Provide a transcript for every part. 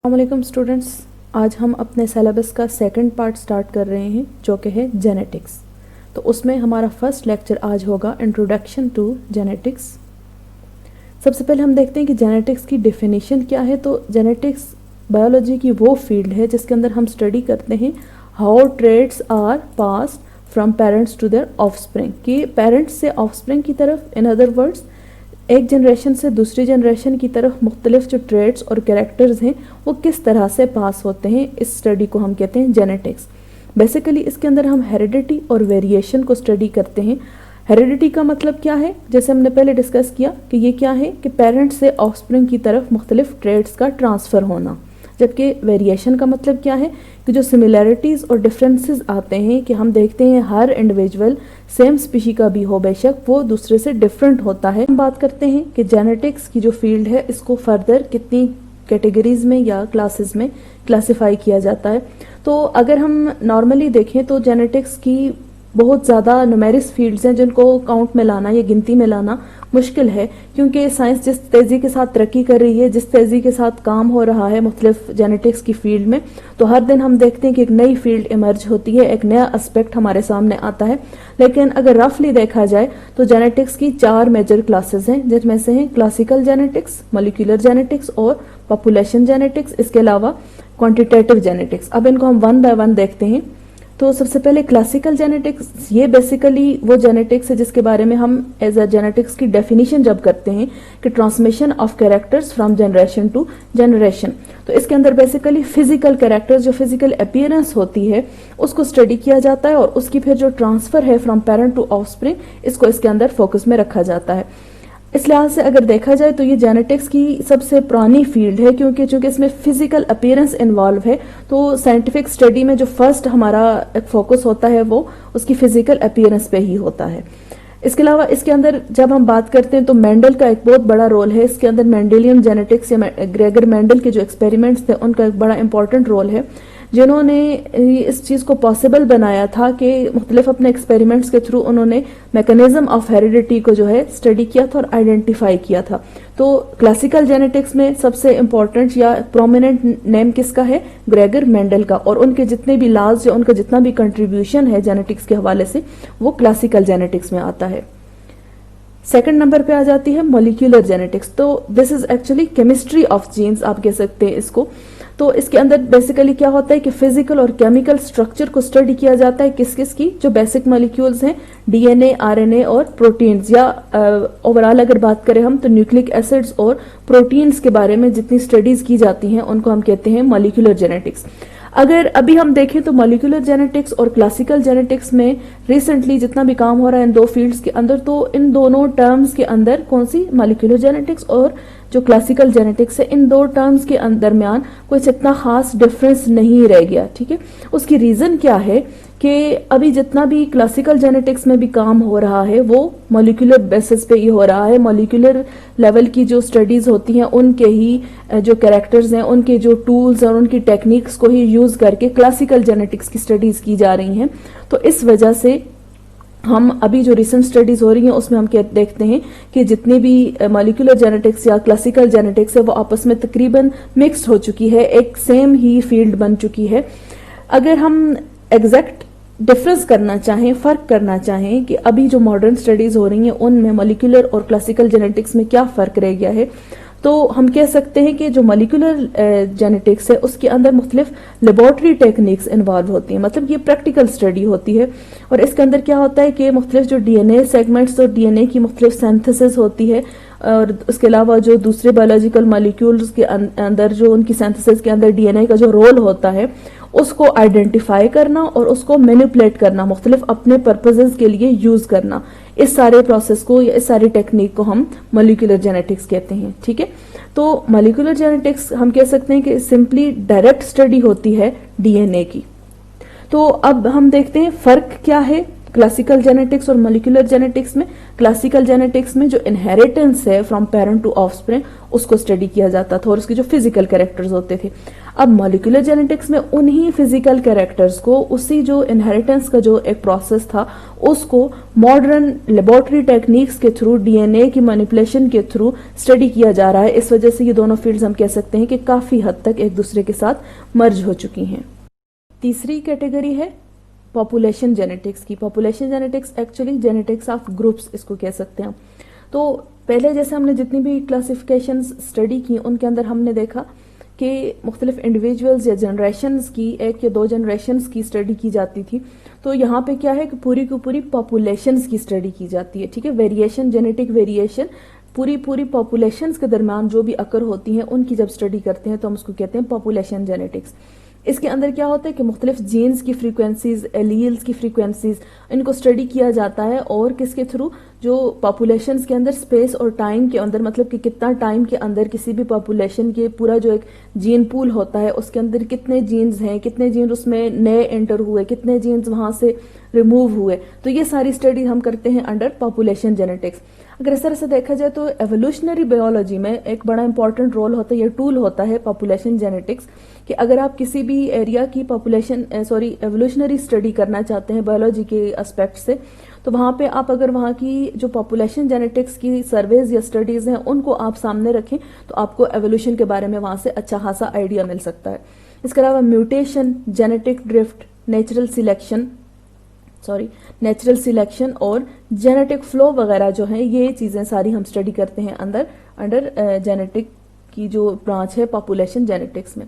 अस्सलामुअलैकुम स्टूडेंट्स, आज हम अपने सिलेबस का सेकंड पार्ट स्टार्ट कर रहे हैं जो कि है जेनेटिक्स। तो उसमें हमारा फर्स्ट लेक्चर आज होगा इंट्रोडक्शन टू जेनेटिक्स। सबसे पहले हम देखते हैं कि जेनेटिक्स की डेफिनेशन क्या है। तो जेनेटिक्स बायोलॉजी की वो फील्ड है जिसके अंदर हम स्टडी करते हैं how traits are passed from parents to their offspring, कि पेरेंट्स से ऑफस्प्रिंग की तरफ, इन अदर वर्ड्स एक जनरेशन से दूसरी जनरेशन की तरफ मुख्तलिफ जो ट्रेड्स और कैरेक्टर्स हैं वो किस तरह से पास होते हैं, इस स्टडी को हम कहते हैं जेनेटिक्स। बेसिकली इसके अंदर हम हेरिडिटी और वेरिएशन को स्टडी करते हैं। हेरिडिटी का मतलब क्या है, जैसे हमने पहले डिस्कस किया कि ये क्या है कि पेरेंट्स से ऑफस्प्रिंग की तरफ मुख्तलिफ ट्रेड्स का ट्रांसफ़र होना। जबकि वेरिएशन का मतलब क्या है कि जो सिमिलैरिटीज़ और डिफरेंसेस आते हैं कि हम देखते हैं हर इंडिविजुअल सेम स्पीशी का भी हो, बेशक वो दूसरे से डिफरेंट होता है। हम बात करते हैं कि जेनेटिक्स की जो फील्ड है इसको फर्दर कितनी कैटेगरीज में या क्लासेस में क्लासिफाई किया जाता है। तो अगर हम नॉर्मली देखें तो जेनेटिक्स की बहुत ज़्यादा न्यूमेरिक फील्ड्स हैं जिनको काउंट में लाना या गिनती में लाना मुश्किल है, क्योंकि साइंस जिस तेज़ी के साथ तरक्की कर रही है, जिस तेज़ी के साथ काम हो रहा है मुख्तलिफ जेनेटिक्स की फील्ड में, तो हर दिन हम देखते हैं कि एक नई फील्ड इमर्ज होती है, एक नया एस्पेक्ट हमारे सामने आता है। लेकिन अगर रफली देखा जाए तो जेनेटिक्स की 4 मेजर क्लासेस हैं, जिसमें से हैं क्लासिकल जेनेटिक्स, मॉलिक्यूलर जेनेटिक्स और पॉपुलेशन जेनेटिक्स, इसके अलावा क्वांटिटेटिव जेनेटिक्स। अब इनको हम वन बाय वन देखते हैं। तो सबसे पहले क्लासिकल जेनेटिक्स, ये बेसिकली वो जेनेटिक्स है जिसके बारे में हम एज अ जेनेटिक्स की डेफिनेशन जब करते हैं कि transmission of characters from generation to generation. तो इसके अंदर बेसिकली फिजिकल कैरेक्टर्स, जो फिजिकल अपीयरेंस होती है उसको स्टडी किया जाता है और उसकी फिर जो ट्रांसफर है फ्रॉम पेरेंट टू ऑफस्प्रिंग, इसको इसके अंदर फोकस में रखा जाता है। इस लिहाज से अगर देखा जाए तो ये जेनेटिक्स की सबसे पुरानी फील्ड है, क्योंकि चूंकि इसमें फिजिकल अपीयरेंस इन्वॉल्व है, तो साइंटिफिक स्टडी में जो फर्स्ट हमारा एक फोकस होता है वो उसकी फिजिकल अपीयरेंस पे ही होता है। इसके अलावा इसके अंदर जब हम बात करते हैं तो मेंडल का एक बहुत बड़ा रोल है इसके अंदर। मेंडेलियन जेनेटिक्स या ग्रेगर मेंडल के जो एक्सपेरिमेंट्स थे उनका एक बड़ा इंपॉर्टेंट रोल है, जिन्होंने इस चीज़ को पॉसिबल बनाया था कि मुख्तलिफ अपने एक्सपेरिमेंट्स के थ्रू उन्होंने मैकेनिज्म ऑफ हेरिडिटी को जो है स्टडी किया था और आइडेंटिफाई किया था। तो क्लासिकल जेनेटिक्स में सबसे इम्पॉर्टेंट या प्रोमिनेंट नेम किसका है? ग्रेगर मेंडल का, और उनके जितने भी लॉज या उनका जितना भी कंट्रीब्यूशन है जेनेटिक्स के हवाले से वो क्लासिकल जेनेटिक्स में आता है। सेकंड नंबर पे आ जाती है मॉलिक्यूलर जेनेटिक्स। तो this is actually chemistry of genes आप कह सकते हैं इसको। तो इसके अंदर बेसिकली क्या होता है कि फिजिकल और केमिकल स्ट्रक्चर को स्टडी किया जाता है किस किस की, जो बेसिक मॉलिक्यूल्स हैं डीएनए, आरएनए और प्रोटीन्स, या ओवरऑल अगर बात करें हम तो न्यूक्लिक एसिड्स और प्रोटीन्स के बारे में जितनी स्टडीज की जाती हैं उनको हम कहते हैं मॉलिक्यूलर जेनेटिक्स। अगर अभी हम देखें तो मॉलिक्यूलर जेनेटिक्स और क्लासिकल जेनेटिक्स में रिसेंटली जितना भी काम हो रहा है इन दो फील्ड्स के अंदर, तो इन दोनों टर्म्स के अंदर कौन सी, मॉलिक्यूलर जेनेटिक्स और जो क्लासिकल जेनेटिक्स है, इन दो टर्म्स के दरमियान कोई इतना खास डिफरेंस नहीं रह गया। ठीक है, उसकी रीजन क्या है कि अभी जितना भी क्लासिकल जेनेटिक्स में भी काम हो रहा है वो मॉलिक्यूलर बेसिस पे ही हो रहा है। मॉलिक्यूलर लेवल की जो स्टडीज होती हैं उनके ही जो कैरेक्टर्स हैं, उनके जो टूल्स और उनकी टेक्निक्स को ही यूज करके क्लासिकल जेनेटिक्स की स्टडीज की जा रही हैं। तो इस वजह से हम अभी जो रिसेंट स्टडीज हो रही हैं उसमें हम देखते हैं कि जितनी भी मॉलिक्यूलर जेनेटिक्स या क्लासिकल जेनेटिक्स है वो आपस में तकरीबन मिक्स्ड हो चुकी है, एक सेम ही फील्ड बन चुकी है। अगर हम एग्जैक्ट डिफरेंस करना चाहें, फ़र्क करना चाहें कि अभी जो मॉडर्न स्टडीज़ हो रही हैं उनमें मॉलिक्यूलर और क्लासिकल जेनेटिक्स में क्या फ़र्क रह गया है, तो हम कह सकते हैं कि जो मॉलिक्यूलर जेनेटिक्स है उसके अंदर मुख्तलिफ लेबॉर्ट्री टेक्निक्स इन्वॉल्व होती हैं, मतलब ये प्रैक्टिकल स्टडी होती है। और इसके अंदर क्या होता है कि मुख्तलिफ जो डीएनए सेगमेंट्स और डीएनए की मुख्तलिफ सिंथेसिस होती है, और उसके अलावा जो दूसरे बायोलॉजिकल मॉलिक्यूल्स के अंदर जो उनकी सिंथेसिस के अंदर डीएनए का जो रोल होता है उसको आइडेंटिफाई करना और उसको मैनिपुलेट करना, मुख्तलिफ अपने पर्पसेस के लिए यूज करना, इस सारे प्रोसेस को या इस सारी टेक्निक को हम मॉलिक्यूलर जेनेटिक्स कहते हैं। ठीक है, तो मॉलिक्यूलर जेनेटिक्स हम कह सकते हैं कि सिंपली डायरेक्ट स्टडी होती है डीएनए की। तो अब हम देखते हैं फर्क क्या है क्लासिकल जेनेटिक्स और मॉलिक्यूलर जेनेटिक्स में, क्लासिकल जेनेटिक्स में जो इनहेरिटेंस है फ्रॉम पेरेंट टू ऑफस्प्रिंग उसको स्टडी किया जाता था और उसके जो फिजिकल कैरेक्टर्स होते थे। अब मॉलिक्यूलर जेनेटिक्स में उन्हीं फिजिकल कैरेक्टर्स को, उसी जो इनहेरिटेंस का जो एक प्रोसेस था उसको मॉडर्न लेबोरेटरी टेक्निक्स के थ्रू, डीएनए की मैनिपुलेशन के थ्रू स्टडी किया जा रहा है। इस वजह से ये दोनों फील्ड्स हम कह सकते हैं कि काफी हद तक एक दूसरे के साथ मर्ज हो चुकी हैं। तीसरी कैटेगरी है पॉपुलेशन जेनेटिक्स की। Population genetics actually genetics of groups इसको कह सकते हैं। तो पहले जैसे हमने जितनी भी क्लासिफिकेशंस स्टडी की उनके अंदर हमने देखा कि मुख्तलिफ इंडिविजुअल्स या जनरेशन्स की, एक या दो जनरेशन्स की स्टडी की जाती थी। तो यहाँ पे क्या है कि पूरी की पूरी पॉपुलेशंस की स्टडी की जाती है। ठीक है, वेरिएशन, जेनेटिक वेरिएशन पूरी पॉपुलेशंस के दरमियान जो भी अकर होती हैं उनकी जब स्टडी करते हैं तो हम उसको कहते हैं पॉपुलेशन जेनेटिक्स। इसके अंदर क्या होता है कि मुख्तलिफ जीन्स की फ्रीक्वेंसीज, एलील्स की फ्रीक्वेंसीज, इनको स्टडी किया जाता है और किसके थ्रू, जो पॉपुलेशंस के अंदर स्पेस और टाइम के अंदर, मतलब कि कितना टाइम के अंदर किसी भी पॉपुलेशन के पूरा जो एक जीन पूल होता है उसके अंदर कितने जीन्स हैं, कितने जीन उसमें नए एंटर हुए, कितने जीन्स वहां से रिमूव हुए, तो ये सारी स्टडी हम करते हैं अंडर पॉपुलेशन जेनेटिक्स। अगर इस तरह से देखा जाए तो एवोल्यूशनरी बायोलॉजी में एक बड़ा इंपॉर्टेंट रोल होता है, ये टूल होता है पॉपुलेशन जेनेटिक्स, कि अगर आप किसी भी एरिया की एवोल्यूशनरी स्टडी करना चाहते हैं बायोलॉजी के एस्पेक्ट से, तो वहां पे आप अगर वहां की जो पॉपुलेशन जेनेटिक्स की सर्वेज या स्टडीज हैं उनको आप सामने रखें तो आपको एवोल्यूशन के बारे में वहां से अच्छा खासा आइडिया मिल सकता है। इसके अलावा mutation, genetic drift, natural selection और जेनेटिक फ्लो वगैरह जो है, ये चीजें सारी हम स्टडी करते हैं अंडर जेनेटिक की जो ब्रांच है पॉपुलेशन जेनेटिक्स में।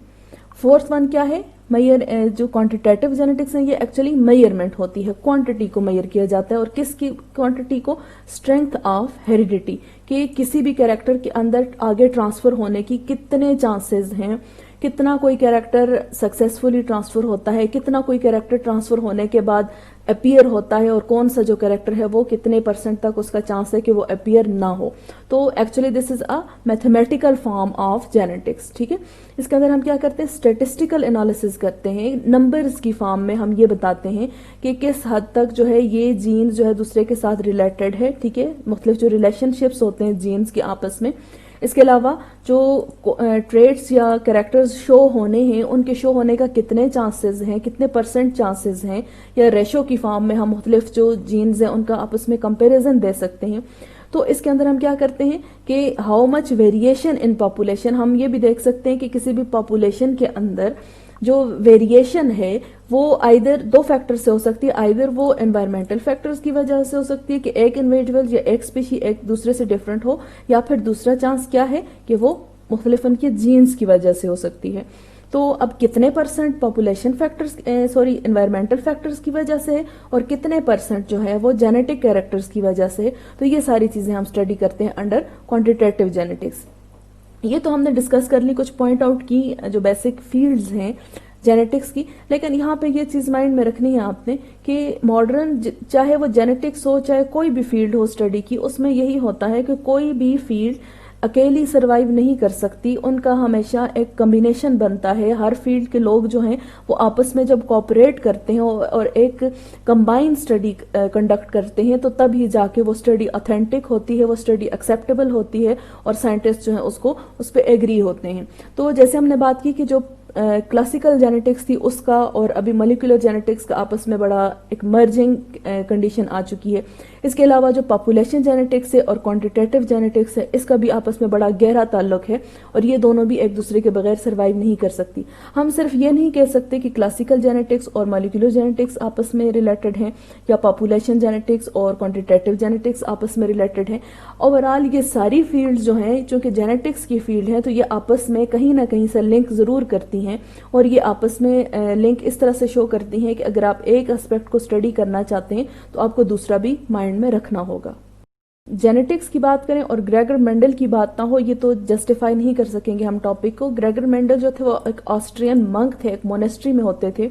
फोर्थ वन क्या है, जो क्वांटिटेटिव जेनेटिक्स है, ये एक्चुअली मेजरमेंट होती है, क्वांटिटी को मेजर किया जाता है। और किसकी क्वांटिटी को, स्ट्रेंथ ऑफ हेरिडिटी, कि किसी भी कैरेक्टर के अंदर आगे ट्रांसफर होने की कितने चांसेस हैं, कितना कोई कैरेक्टर सक्सेसफुली ट्रांसफर होता है, कितना कोई कैरेक्टर ट्रांसफर होने के बाद अपीयर होता है, और कौन सा जो कैरेक्टर है वो कितने % तक उसका चांस है कि वो अपीयर ना हो। तो actually this is a mathematical form of genetics. ठीक है, इसके अंदर हम क्या करते हैं, स्टेटिस्टिकल एनालिसिस करते हैं, नंबर्स की फॉर्म में हम ये बताते हैं कि किस हद तक जो है ये जीन्स जो है दूसरे के साथ रिलेटेड है। ठीक है, मुख्तलिफ जो रिलेशनशिप्स होते हैं जीन्स के आपस में। इसके अलावा जो ट्रेड्स या कैरेक्टर्स शो होने हैं उनके शो होने का कितने चांसेस हैं, कितने % चांसेस हैं, या रेशो की फॉर्म में हम मुख्तलिफ जो जीन्स हैं उनका आपस में कंपैरिजन दे सकते हैं। तो इसके अंदर हम क्या करते हैं कि how much variation in population, हम ये भी देख सकते हैं कि किसी भी पॉपुलेशन के अंदर जो वेरिएशन है वो आइदर दो फैक्टर से हो सकती है, आइदर वो एनवायरमेंटल फैक्टर्स की वजह से हो सकती है कि एक इंडिविजुअल या एक स्पीशी एक दूसरे से डिफरेंट हो, या फिर दूसरा चांस क्या है कि वो मुख्तलिफ उनके जीन्स की वजह से हो सकती है। तो अब कितने % पॉपुलेशन फैक्टर्स एनवायरमेंटल फैक्टर्स की वजह से है और कितने % जो है वो जेनेटिक कैरेक्टर्स की वजह से है, तो ये सारी चीजें हम स्टडी करते हैं अंडर क्वांटिटेटिव जेनेटिक्स। ये तो हमने डिस्कस कर ली, कुछ पॉइंट आउट की जो बेसिक फील्ड्स हैं जेनेटिक्स की। लेकिन यहाँ पे ये चीज माइंड में रखनी है आपने कि मॉडर्न, चाहे वो जेनेटिक्स हो चाहे कोई भी फील्ड हो स्टडी की, उसमें यही होता है कि कोई भी फील्ड अकेली सरवाइव नहीं कर सकती, उनका हमेशा एक कॉम्बिनेशन बनता है। हर फील्ड के लोग जो हैं वो आपस में जब कोऑपरेट करते हैं और एक कंबाइंड स्टडी कंडक्ट करते हैं तो तब ही जाके वो स्टडी ऑथेंटिक होती है, वो स्टडी एक्सेप्टेबल होती है और साइंटिस्ट जो है उसको उस पर एग्री होते हैं। तो जैसे हमने बात की कि जो क्लासिकल जेनेटिक्स थी उसका और अभी मॉलिक्यूलर जेनेटिक्स का आपस में बड़ा एक मर्जिंग कंडीशन आ चुकी है। इसके अलावा जो पॉपुलेशन जेनेटिक्स है और क्वांटिटेटिव जेनेटिक्स है, इसका भी आपस में बड़ा गहरा ताल्लुक है और ये दोनों भी एक दूसरे के बगैर सर्वाइव नहीं कर सकती। हम सिर्फ ये नहीं कह सकते कि क्लासिकल जेनेटिक्स और मॉलिक्यूलर जेनेटिक्स आपस में रिलेटेड हैं या पॉपुलेशन जेनेटिक्स और क्वांटिटेटिव जेनेटिक्स आपस में रिलेटेड हैं। ओवरऑल ये सारी फील्ड्स जो हैं, चूंकि जेनेटिक्स की फील्ड है, तो ये आपस में कहीं ना कहीं से लिंक जरूर करती हैं और ये आपस में लिंक इस तरह से शो करती हैं कि अगर आप एक एस्पेक्ट को स्टडी करना चाहते हैं तो आपको दूसरा भी माइंड में रखना होगा। जेनेटिक्स की बात करें और ग्रेगर मेंडल की बात ना हो, ये तो जस्टिफाई नहीं कर सकेंगे हम टॉपिक को। ग्रेगर मेंडल जो थे वो एक ऑस्ट्रियन मंक थे, एक मोनेस्ट्री में होते थे।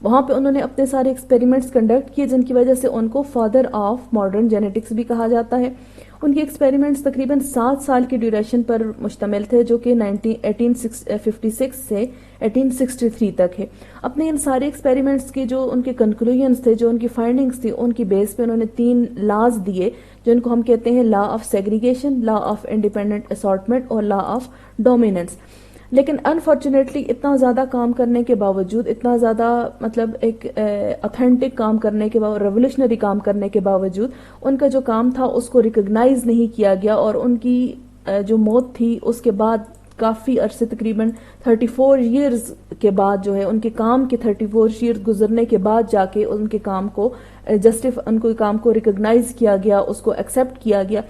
वहां पे उन्होंने अपने सारे एक्सपेरिमेंट्स कंडक्ट किए जिनकी वजह से उनको फादर ऑफ मॉडर्न जेनेटिक्स भी कहा जाता है। उनके एक्सपेरिमेंट्स तकरीबन 7 साल की ड्यूरेशन पर मुश्तमिल थे, जो कि 1856 से 1863 तक है। अपने इन सारे एक्सपेरिमेंट्स के जो उनके कंक्लूजन्स थे, जो उनकी फाइंडिंग्स थी, उनकी बेस पे उन्होंने 3 लॉज दिए, जिनको हम कहते हैं law of segregation, law of independent assortment और लॉ ऑफ डोमिनेंस। लेकिन अनफॉर्चुनेटली इतना ज़्यादा काम करने के बावजूद, इतना ज़्यादा मतलब एक ऑथेंटिक काम करने के बावजूद, रेवोल्यूशनरी काम करने के बावजूद उनका जो काम था उसको रिकॉग्नाइज नहीं किया गया, और उनकी जो मौत थी उसके बाद काफ़ी अरसे, तकरीबन 34 ईयर्स के बाद जो है, उनके काम के 34 ईयर्स गुजरने के बाद जाके उनके काम को उनको काम को रिकॉग्नाइज किया गया, उसको एक्सेप्ट किया गया।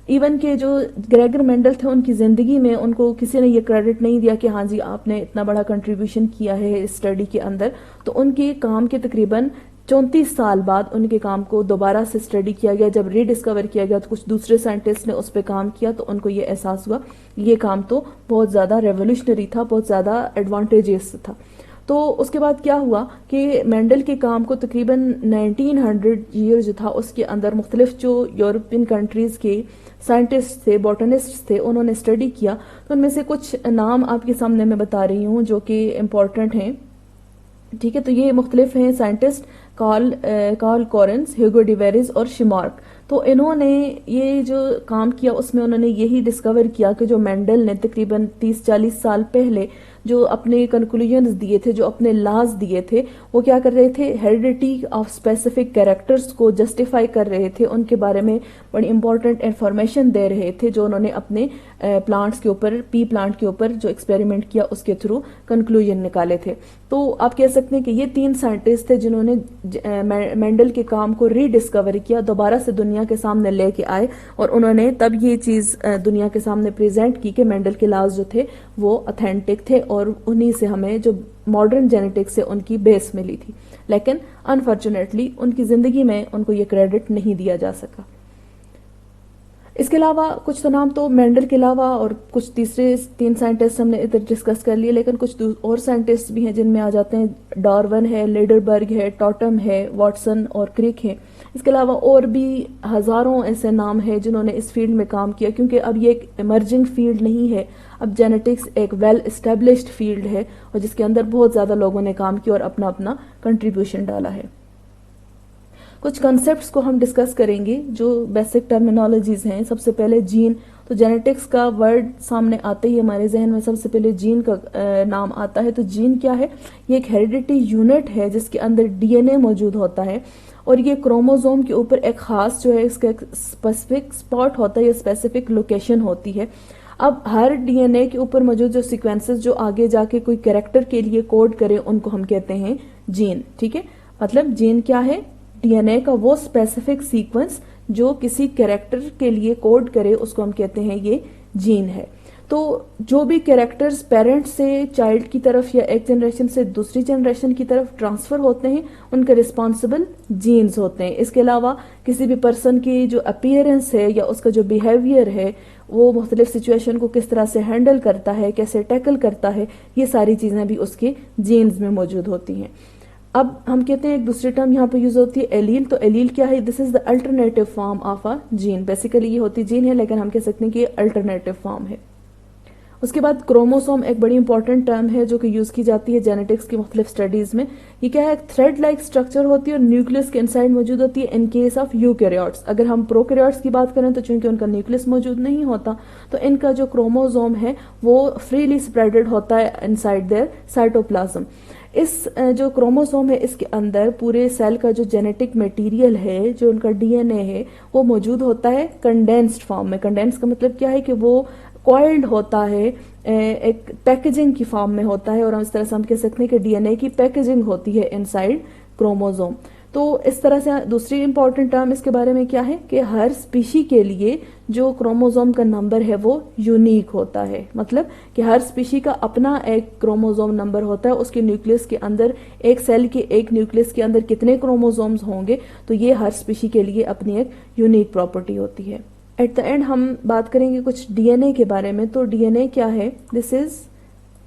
इवन के जो ग्रेगर मेंडल थे, उनकी ज़िंदगी में उनको किसी ने ये क्रेडिट नहीं दिया कि हाँ जी आपने इतना बड़ा कंट्रीब्यूशन किया है इस स्टडी के अंदर। तो उनके काम के तकरीबन 34 साल बाद उनके काम को दोबारा से स्टडी किया गया। जब रीडिस्कवर किया गया तो कुछ दूसरे साइंटिस्ट ने उस पर काम किया, तो उनको ये एहसास हुआ ये काम तो बहुत ज़्यादा रेवोल्यूशनरी था, बहुत ज़्यादा एडवांटेजेस था। तो उसके बाद क्या हुआ कि मेंडल के काम को तकरीबन 1900 ईयर जो था उसके अंदर मुख्तलिफ जो यूरोपियन कंट्रीज़ के साइंटिस्ट थे, बॉटनिस्ट थे, उन्होंने स्टडी किया। तो उनमें से कुछ नाम आपके सामने मैं बता रही हूँ जो कि इम्पोर्टेंट हैं। ठीक है, तो ये मुख्तलिफ हैं साइंटिस्ट, कार्ल कॉरेंस, ह्यूगो डिवेरिस और शिमार्क। तो इन्होंने ये जो काम किया उसमें उन्होंने यही डिस्कवर किया कि जो मेंडल ने तकरीबन 30-40 साल पहले जो अपने कंक्लूजन्स दिए थे, जो अपने लॉज दिए थे, वो क्या कर रहे थे, हेरिडिटी ऑफ स्पेसिफिक कैरेक्टर्स को जस्टिफाई कर रहे थे, उनके बारे में बड़ी इंपॉर्टेंट इंफॉर्मेशन दे रहे थे, जो उन्होंने अपने प्लांट्स के ऊपर, पी प्लांट के ऊपर जो एक्सपेरिमेंट किया उसके थ्रू कंक्लूजन निकाले थे। तो आप कह सकते हैं कि ये 3 साइंटिस्ट थे जिन्होंने मेंडल के काम को रीडिस्कवर किया, दोबारा से दुनिया के सामने लेके आए, और उन्होंने तब ये चीज़ दुनिया के सामने प्रेजेंट की कि मेंडल के लॉज जो थे वो ऑथेंटिक थे, और उन्हीं से हमें जो मॉडर्न जेनेटिक्स से उनकी बेस मिली थी। लेकिन अनफॉर्चुनेटली उनकी ज़िंदगी में उनको ये क्रेडिट नहीं दिया जा सका। इसके अलावा कुछ तो नाम तो मेंडल के अलावा और कुछ तीसरे 3 साइंटिस्ट हमने इधर डिस्कस कर लिए, लेकिन कुछ और साइंटिस्ट भी हैं जिनमें आ जाते हैं डार्विन है, लेडरबर्ग है, टॉटम है, वाटसन और क्रिक है। इसके अलावा और भी हज़ारों ऐसे नाम हैं जिन्होंने इस फील्ड में काम किया, क्योंकि अब ये एक इमर्जिंग फील्ड नहीं है, अब जेनेटिक्स एक वेल एस्टेब्लिश्ड फील्ड है, और जिसके अंदर बहुत ज़्यादा लोगों ने काम किया और अपना अपना कंट्रीब्यूशन डाला है। कुछ कॉन्सेप्ट्स को हम डिस्कस करेंगे जो बेसिक टर्मिनोलॉजीज हैं। सबसे पहले जीन। तो जेनेटिक्स का वर्ड सामने आते ही हमारे जहन में सबसे पहले जीन का नाम आता है। तो जीन क्या है? ये एक हेरिडिटी यूनिट है जिसके अंदर डीएनए मौजूद होता है, और ये क्रोमोसोम के ऊपर एक खास जो है इसका एक स्पेसिफिक स्पॉट होता है या स्पेसिफिक लोकेशन होती है। अब हर डीएनए के ऊपर मौजूद जो सीक्वेंसेस जो आगे जाके कोई कैरेक्टर के लिए कोड करे उनको हम कहते हैं जीन। ठीक है, मतलब जीन क्या है? डीएनए का वो स्पेसिफिक सीक्वेंस जो किसी कैरेक्टर के लिए कोड करे उसको हम कहते हैं ये जीन है। तो जो भी कैरेक्टर्स पेरेंट्स से चाइल्ड की तरफ या एक जनरेशन से दूसरी जनरेशन की तरफ ट्रांसफर होते हैं उनके रिस्पॉन्सिबल जीन्स होते हैं। इसके अलावा किसी भी पर्सन की जो अपीयरेंस है या उसका जो बिहेवियर है वो मुख्तलिफ सिचुएशन को किस तरह से हैंडल करता है, कैसे टैकल करता है, ये सारी चीज़ें भी उसके जीन्स में मौजूद होती हैं। अब हम कहते हैं एक दूसरी टर्म यहाँ पे यूज होती है एलील। तो एलील क्या है? This is the alternative form of a gene. Basically ये होती जीन है लेकिन हम कह सकते हैं कि ये अल्टरनेटिव फॉर्म है। उसके बाद क्रोमोसोम एक बड़ी इंपॉर्टेंट टर्म है जो कि यूज की जाती है जेनेटिक्स की मुख्तलिफ स्टडीज में। ये क्या है? थ्रेड लाइक स्ट्रक्चर होती है और न्यूक्लियस के इनसाइड मौजूद होती है इन केस ऑफ यूकैरियोट्स। अगर हम प्रोकैरियोट्स की बात करें तो चूंकि उनका न्यूक्लियस मौजूद नहीं होता तो इनका जो क्रोमोसोम है वो फ्रीली स्प्रेडेड होता है इनसाइड देयर साइटोप्लाज्म। इस जो क्रोमोसोम है इसके अंदर पूरे सेल का जो जेनेटिक मटेरियल है, जो उनका डीएनए है, वो मौजूद होता है कंडेंस्ड फॉर्म में। कंडेंस का मतलब क्या है कि वो कॉइल्ड होता है, एक पैकेजिंग की फॉर्म में होता है, और हम इस तरह से हम कह सकते हैं कि डीएनए की पैकेजिंग होती है इनसाइड क्रोमोसोम। तो इस तरह से दूसरी इंपॉर्टेंट टर्म इसके बारे में क्या है कि हर स्पीशी के लिए जो क्रोमोसोम का नंबर है वो यूनिक होता है। मतलब कि हर स्पीशी का अपना एक क्रोमोसोम नंबर होता है। उसके न्यूक्लियस के अंदर, एक सेल के एक न्यूक्लियस के अंदर कितने क्रोमोसोम्स होंगे, तो ये हर स्पीशी के लिए अपनी एक यूनिक प्रॉपर्टी होती है। एट द एंड हम बात करेंगे कुछ डीएनए के बारे में। तो डीएनए क्या है? This is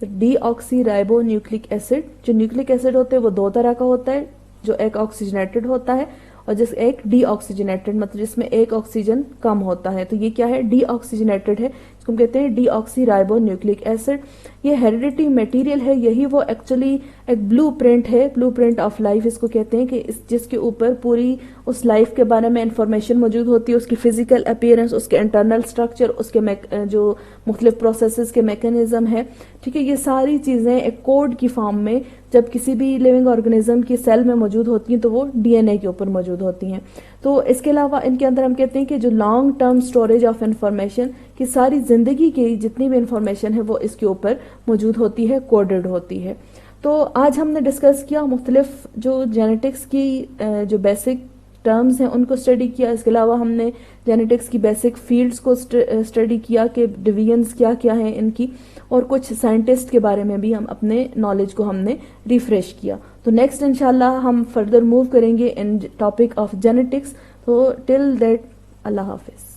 deoxy ribo nucleic acid. जो न्यूक्लिक एसिड होते हैं वो 2 तरह का होता है, जो एक ऑक्सीजनेटेड होता है और जिस एक डीऑक्सीजनेटेड मतलब जिसमें एक ऑक्सीजन कम होता है, तो ये क्या है, डीऑक्सीजनेटेड है, इसको हम कहते हैं डीऑक्सी राइबो न्यूक्लिक एसिड। ये हेरिडिटी मटेरियल है, यही वो एक्चुअली एक ब्लूप्रिंट है, ब्लूप्रिंट ऑफ लाइफ इसको कहते हैं, कि जिसके ऊपर पूरी उस लाइफ के बारे में इंफॉर्मेशन मौजूद होती है, उसकी फिजिकल अपीयरेंस, उसके इंटरनल स्ट्रक्चर, उसके जो मुख्तलिफ प्रोसेसेस के मैकेनिज्म है, ठीक है, ये सारी चीज़ें एक कोड की फॉर्म में जब किसी भी लिविंग ऑर्गेनिज्म की सेल में मौजूद होती हैं तो वो डीएनए के ऊपर मौजूद होती हैं। तो इसके अलावा इनके अंदर हम कहते हैं कि जो long term storage of information की सारी ज़िंदगी की जितनी भी इंफॉर्मेशन है वो इसके ऊपर मौजूद होती है, कोडेड होती है। तो आज हमने डिस्कस किया मुख्तलिफ जो जेनेटिक्स की जो बेसिक टर्म्स हैं उनको स्टडी किया। इसके अलावा हमने जेनेटिक्स की बेसिक फील्ड्स को स्टडी किया कि डिवीजन्स क्या क्या हैं इनकी, और कुछ साइंटिस्ट के बारे में भी हम अपने नॉलेज को हमने रिफ्रेश किया। तो नेक्स्ट इंशाल्लाह हम फर्दर मूव करेंगे इन टॉपिक ऑफ जेनेटिक्स। तो टिल दैट अल्लाह हाफिज़।